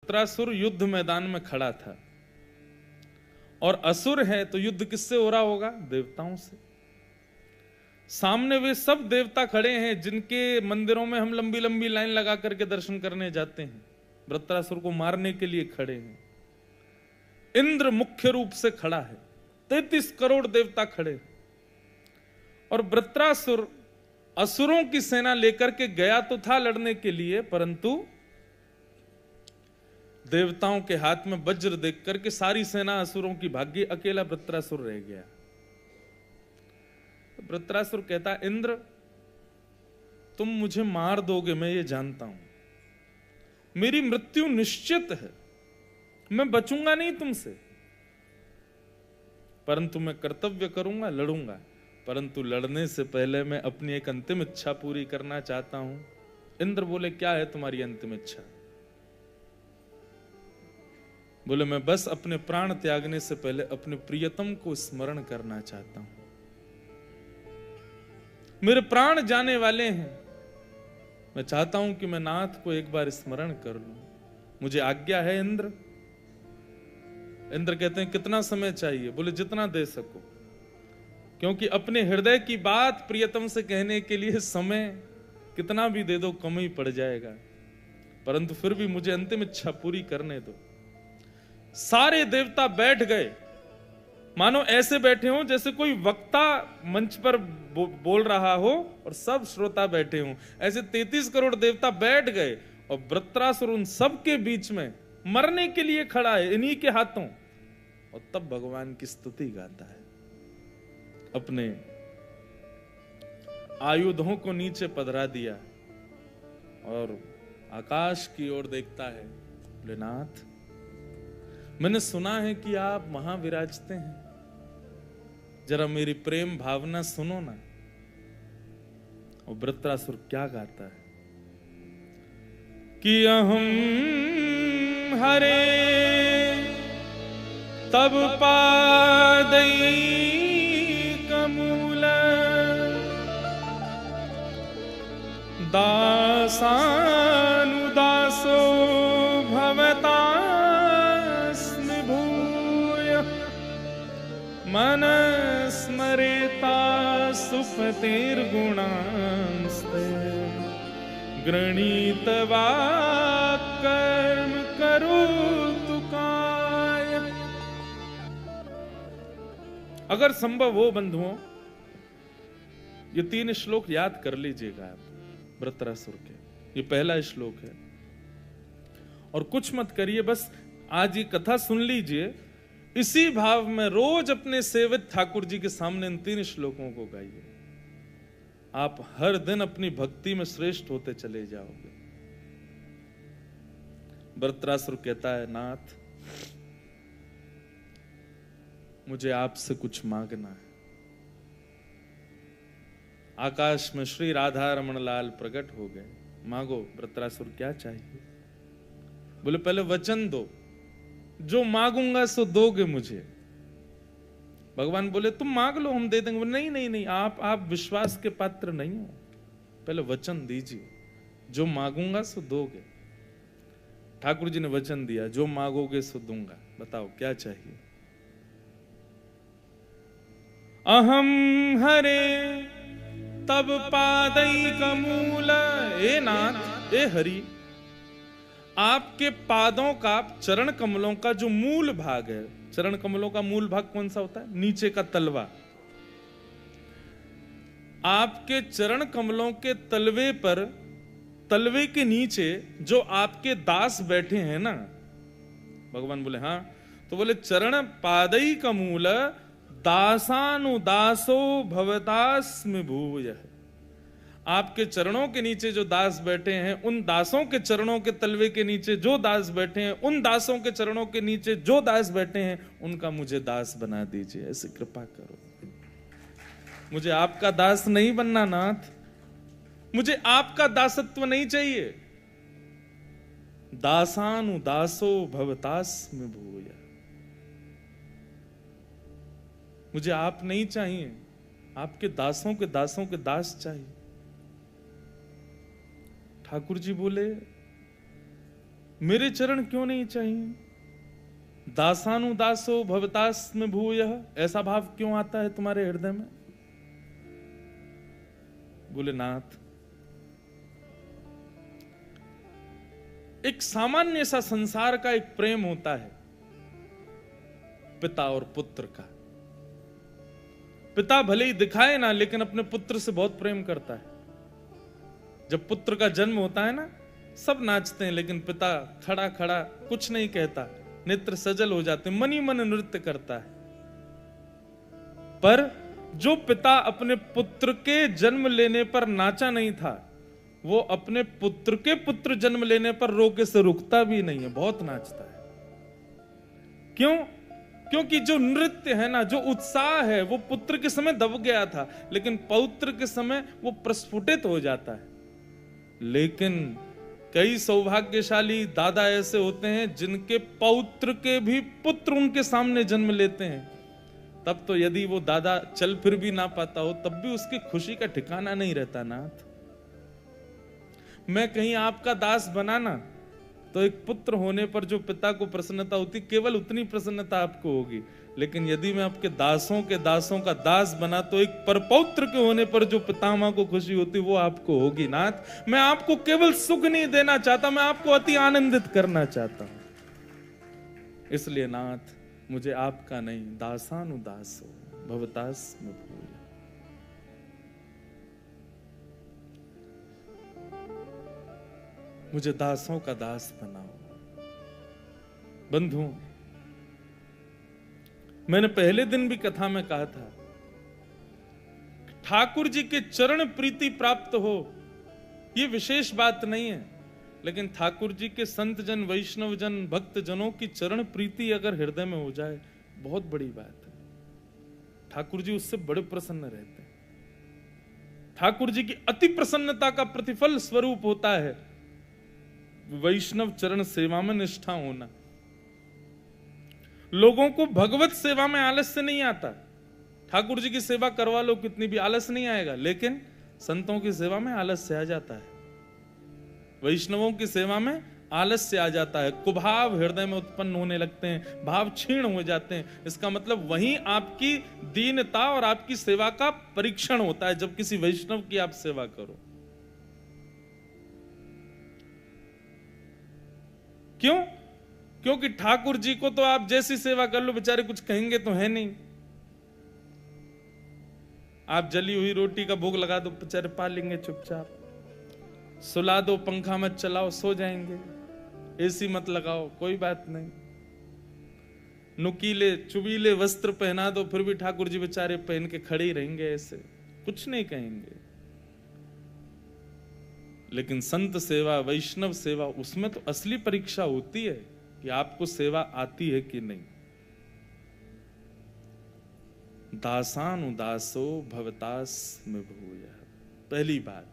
वृत्रासुर युद्ध मैदान में खड़ा था, और असुर है तो युद्ध किससे हो रहा होगा? देवताओं से। सामने वे सब देवता खड़े हैं जिनके मंदिरों में हम लंबी लंबी लाइन लगा करके दर्शन करने जाते हैं, वृत्रासुर को मारने के लिए खड़े हैं। इंद्र मुख्य रूप से खड़ा है, 33 करोड़ देवता खड़े, और वृत्रासुर असुरों की सेना लेकर के गया तो था लड़ने के लिए, परंतु देवताओं के हाथ में वज्र देख करके सारी सेना असुरों की भागी, अकेला वृत्रासुर रह गया। वृत्रासुर कहता, इंद्र तुम मुझे मार दोगे, मैं ये जानता हूं, मेरी मृत्यु निश्चित है, मैं बचूंगा नहीं तुमसे, परंतु मैं कर्तव्य करूंगा, लड़ूंगा, परंतु लड़ने से पहले मैं अपनी एक अंतिम इच्छा पूरी करना चाहता हूं। इंद्र बोले, क्या है तुम्हारी अंतिम इच्छा? बोले, मैं बस अपने प्राण त्यागने से पहले अपने प्रियतम को स्मरण करना चाहता हूं, मेरे प्राण जाने वाले हैं, मैं चाहता हूं कि मैं नाथ को एक बार स्मरण कर लूं, मुझे आज्ञा है इंद्र। इंद्र कहते हैं, कितना समय चाहिए? बोले, जितना दे सको, क्योंकि अपने हृदय की बात प्रियतम से कहने के लिए समय कितना भी दे दो कम ही पड़ जाएगा, परंतु फिर भी मुझे अंतिम इच्छा पूरी करने दो। सारे देवता बैठ गए, मानो ऐसे बैठे हों जैसे कोई वक्ता मंच पर बोल रहा हो और सब श्रोता बैठे हों, ऐसे 33 करोड़ देवता बैठ गए, और वृत्रासुर उन सब के बीच में मरने के लिए खड़ा है इन्हीं के हाथों। और तब भगवान की स्तुति गाता है, अपने आयुधों को नीचे पधरा दिया और आकाश की ओर देखता है। बोले, नाथ मैंने सुना है कि आप वहां विराजते हैं, जरा मेरी प्रेम भावना सुनो ना। और वृत्रासुर क्या गाता है कि अहम हरे तब पादई कमूल दासानुदासो भवतास्मि भूय मन स्मरेता सुपतेर्गुणांस्ते गृणीतवा कर्म करोतु काय। अगर संभव हो बंधुओं, ये 3 श्लोक याद कर लीजिएगा आप वृत्रासुर के। ये पहला श्लोक है, और कुछ मत करिए, बस आज ये कथा सुन लीजिए, इसी भाव में रोज अपने सेवित ठाकुर जी के सामने इन 3 श्लोकों को गाइए। आप हर दिन अपनी भक्ति में श्रेष्ठ होते चले जाओगे। वृत्रासुर कहता है, नाथ मुझे आपसे कुछ मांगना है। आकाश में श्री राधा रमण लाल प्रकट हो गए। मांगो वृत्रासुर, क्या चाहिए? बोले, पहले वचन दो, जो मांगूंगा सो दोगे मुझे। भगवान बोले, तुम मांग लो, हम दे देंगे। नहीं नहीं नहीं, आप विश्वास के पात्र नहीं हो, पहले वचन दीजिए, जो मांगूंगा सो दोगे। ठाकुर जी ने वचन दिया, जो मांगोगे सो दूंगा। बताओ क्या चाहिए? अहम हरे तब पादई कमूल। ए नाथ, ए हरि, आपके पादों का, चरण कमलों का जो मूल भाग है, चरण कमलों का मूल भाग कौन सा होता है? नीचे का तलवा। आपके चरण कमलों के तलवे पर, तलवे के नीचे जो आपके दास बैठे हैं ना, भगवान बोले हाँ, तो बोले चरण पादई कमूल दासानुदासो भवतास्मि भूय। आपके चरणों के नीचे जो दास बैठे हैं, उन दासों के चरणों के तलवे के नीचे जो दास बैठे हैं, उन दासों के चरणों के नीचे जो दास बैठे हैं, उनका मुझे दास बना दीजिए, ऐसी कृपा करो। मुझे आपका दास नहीं बनना नाथ, मुझे आपका दासत्व नहीं चाहिए। दासानुदासो भवतास्मि भूय। मुझे आप नहीं चाहिए, आपके दासों के दास चाहिए। ठाकुर जी बोले, मेरे चरण क्यों नहीं चाहिए? दासानुदासो भवतास में भूयः, ऐसा भाव क्यों आता है तुम्हारे हृदय में? बोले नाथ, एक सामान्य सा संसार का एक प्रेम होता है, पिता और पुत्र का। पिता भले ही दिखाए ना, लेकिन अपने पुत्र से बहुत प्रेम करता है। जब पुत्र का जन्म होता है ना, सब नाचते हैं, लेकिन पिता खड़ा खड़ा कुछ नहीं कहता, नेत्र सजल हो जाते, मन ही मन नृत्य करता है। पर जो पिता अपने पुत्र के जन्म लेने पर नाचा नहीं था, वो अपने पुत्र के पुत्र जन्म लेने पर रोके से रुकता भी नहीं है, बहुत नाचता है। क्यों? क्योंकि जो नृत्य है ना, जो उत्साह है, वो पुत्र के समय दब गया था, लेकिन पौत्र के समय वो प्रस्फुटित हो जाता है। लेकिन कई सौभाग्यशाली दादा ऐसे होते हैं जिनके पौत्र के भी पुत्र उनके सामने जन्म लेते हैं। तब तो यदि वो दादा चल फिर भी ना पाता हो, तब भी उसकी खुशी का ठिकाना नहीं रहता। नाथ, मैं कहीं आपका दास बनाना, तो एक पुत्र होने पर जो पिता को प्रसन्नता होती, केवल उतनी प्रसन्नता आपको होगी। लेकिन यदि मैं आपके दासों के दासों का दास बना, तो एक परपौत्र के होने पर जो पितामह को खुशी होती, वो आपको होगी। नाथ, मैं आपको केवल सुख नहीं देना चाहता, मैं आपको अति आनंदित करना चाहता हूं। इसलिए नाथ, मुझे आपका नहीं, दासानुदासो भवतास में भूयः। मुझे दासों का दास बनाओ। बंधुओं, मैंने पहले दिन भी कथा में कहा था, ठाकुर जी के चरण प्रीति प्राप्त हो, ये विशेष बात नहीं है। लेकिन ठाकुर जी के संत जन, वैष्णव जन, भक्त जनों की चरण प्रीति अगर हृदय में हो जाए, बहुत बड़ी बात है। ठाकुर जी उससे बड़े प्रसन्न रहते हैं। ठाकुर जी की अति प्रसन्नता का प्रतिफल स्वरूप होता है वैष्णव चरण सेवा में निष्ठा होना। लोगों को भगवत सेवा में आलस्य नहीं आता। ठाकुर जी की सेवा करवा लो कितनी भी, आलस नहीं आएगा। लेकिन संतों की सेवा में आलस्य आ जाता है, वैष्णवों की सेवा में आलस्य आ जाता है, कुभाव हृदय में उत्पन्न होने लगते हैं, भाव क्षीण हो जाते हैं। इसका मतलब वहीं आपकी दीनता और आपकी सेवा का परीक्षण होता है, जब किसी वैष्णव की आप सेवा करो। क्यों? क्योंकि ठाकुर जी को तो आप जैसी सेवा कर लो, बेचारे कुछ कहेंगे तो है नहीं। आप जली हुई रोटी का भोग लगा दो, बेचारे पा लेंगे चुपचाप। सुला दो, पंखा मत चलाओ, सो जाएंगे। एसी मत लगाओ, कोई बात नहीं। नुकीले चुबीले वस्त्र पहना दो, फिर भी ठाकुर जी बेचारे पहन के खड़े ही रहेंगे, ऐसे कुछ नहीं कहेंगे। लेकिन संत सेवा, वैष्णव सेवा, उसमें तो असली परीक्षा होती है कि आपको सेवा आती है कि नहीं। दासानुदासो भवतास में भूयः। पहली बात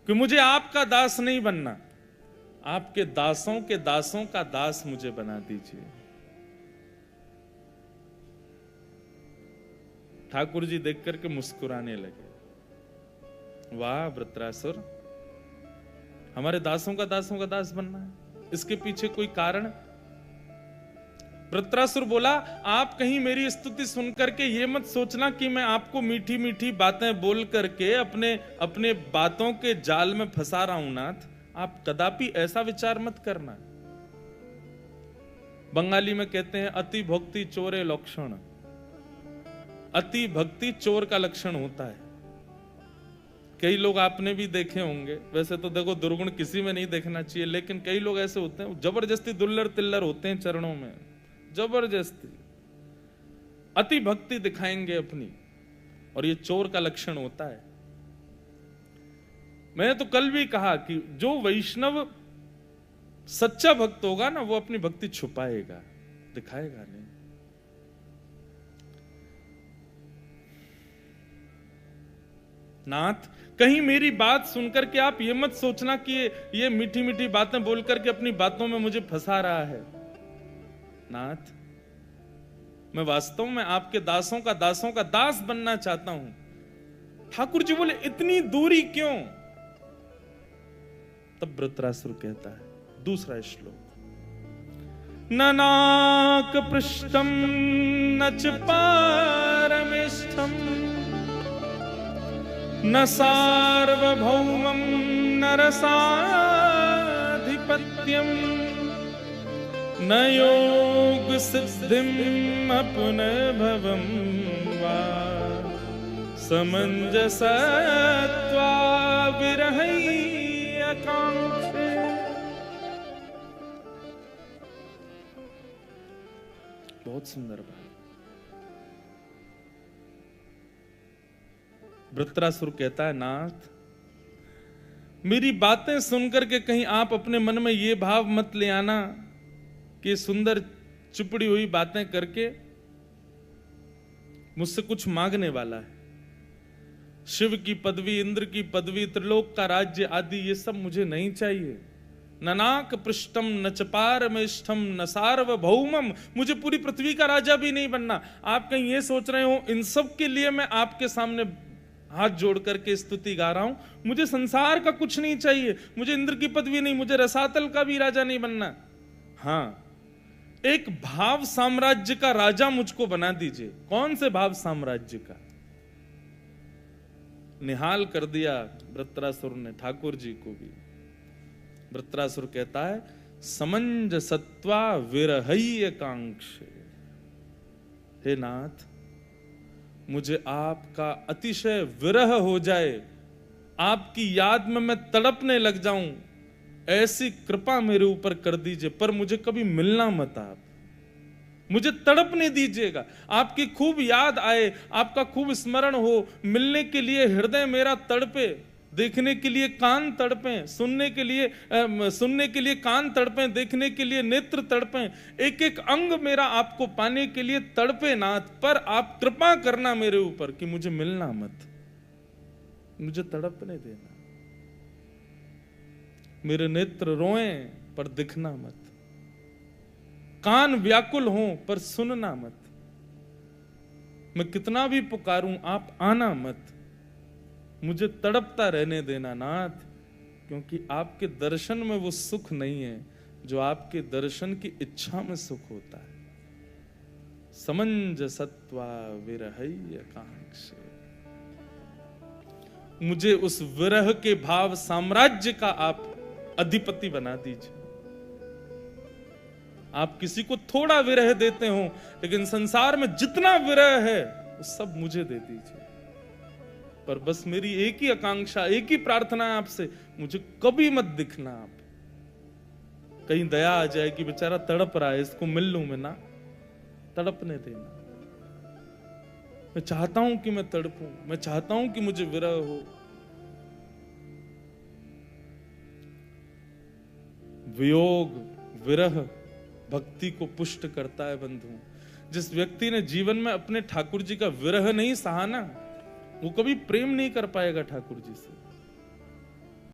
कि मुझे आपका दास नहीं बनना, आपके दासों के दासों का दास मुझे बना दीजिए। ठाकुर जी देख करके मुस्कुराने लगे। वाह वृत्रासुर, हमारे दासों का दास बनना है, इसके पीछे कोई कारण? वृत्रासुर बोला, आप कहीं मेरी स्तुति सुनकर के ये मत सोचना कि मैं आपको मीठी मीठी बातें बोल करके अपने बातों के जाल में फंसा रहा हूं। नाथ, आप कदापि ऐसा विचार मत करना। बंगाली में कहते हैं, अति भक्ति चोरे लक्षण। अति भक्ति चोर का लक्षण होता है। कई लोग आपने भी देखे होंगे, वैसे तो देखो दुर्गुण किसी में नहीं देखना चाहिए, लेकिन कई लोग ऐसे होते हैं, जबरदस्ती दुल्लर तिल्लर होते हैं चरणों में, जबरदस्ती अति भक्ति दिखाएंगे अपनी, और ये चोर का लक्षण होता है। मैंने तो कल भी कहा कि जो वैष्णव सच्चा भक्त होगा ना, वो अपनी भक्ति छुपाएगा, दिखाएगा नहीं। नाथ, कहीं मेरी बात सुनकर के आप ये मत सोचना कि ये मीठी मीठी बातें बोल करके अपनी बातों में मुझे फंसा रहा है। नाथ, मैं वास्तव में आपके दासों का दास बनना चाहता हूं। ठाकुर जी बोले, इतनी दूरी क्यों? तब वृत्रासुर कहता है, दूसरा श्लोक। ननाक पृष्ठम न च पारमेष्ठम न सार्वभौमं न रसाधिपत्यम न योग सिद्धिम पुनर्भवम वा समंजसत्वा विरहै आकांक्षे। बहुत सुंदर बात। वृत्रासुर कहता है, नाथ मेरी बातें सुनकर के कहीं आप अपने मन में ये भाव मत ले आना कि सुंदर चुपड़ी हुई बातें करके मुझसे कुछ मांगने वाला है। शिव की पदवी, इंद्र की पदवी, त्रिलोक का राज्य आदि ये सब मुझे नहीं चाहिए। ननाक पृष्ठम न च पारमेष्ठम न सार्वभौमम, मुझे पूरी पृथ्वी का राजा भी नहीं बनना। आप कहीं ये सोच रहे हो इन सब के लिए मैं आपके सामने हाथ जोड़ करके स्तुति गा रहा हूं। मुझे संसार का कुछ नहीं चाहिए, मुझे इंद्र की पदवी नहीं, मुझे रसातल का भी राजा नहीं बनना। हाँ, एक भाव साम्राज्य का राजा मुझको बना दीजिए। कौन से भाव साम्राज्य का? निहाल कर दिया वृत्रासुर ने ठाकुर जी को भी। वृत्रासुर कहता है, समंजसत्वा विरहै कांक्षे। हे नाथ, मुझे आपका अतिशय विरह हो जाए, आपकी याद में मैं तड़पने लग जाऊं, ऐसी कृपा मेरे ऊपर कर दीजिए। पर मुझे कभी मिलना मत, आप मुझे तड़पने दीजिएगा। आपकी खूब याद आए, आपका खूब स्मरण हो, मिलने के लिए हृदय मेरा तड़पे, देखने के लिए कान तड़पें, सुनने के लिए कान तड़पें, देखने के लिए नेत्र तड़पें, एक एक अंग मेरा आपको पाने के लिए तड़पे नाथ। पर आप कृपा करना मेरे ऊपर कि मुझे मिलना मत, मुझे तड़पने देना। मेरे नेत्र रोएं पर दिखना मत, कान व्याकुल हों पर सुनना मत। मैं कितना भी पुकारूं आप आना मत, मुझे तड़पता रहने देना नाथ, क्योंकि आपके दर्शन में वो सुख नहीं है जो आपके दर्शन की इच्छा में सुख होता है। समंजसत्वा विरहै आकांक्षे। मुझे उस विरह के भाव साम्राज्य का आप अधिपति बना दीजिए। आप किसी को थोड़ा विरह देते हो, लेकिन संसार में जितना विरह है वो सब मुझे दे दीजिए। पर बस मेरी एक ही आकांक्षा, एक ही प्रार्थना है आपसे, मुझे कभी मत दिखना आप। कहीं दया आ जाए कि बेचारा तड़प रहा है, इसको मिल लूं मैं ना, तड़पने देना। मैं चाहता हूं कि मैं तड़पूं, मैं चाहता हूं कि मुझे विरह हो। वियोग, विरह भक्ति को पुष्ट करता है बंधु। जिस व्यक्ति ने जीवन में अपने ठाकुर जी का विरह नहीं सहा ना, वो कभी प्रेम नहीं कर पाएगा ठाकुर जी से।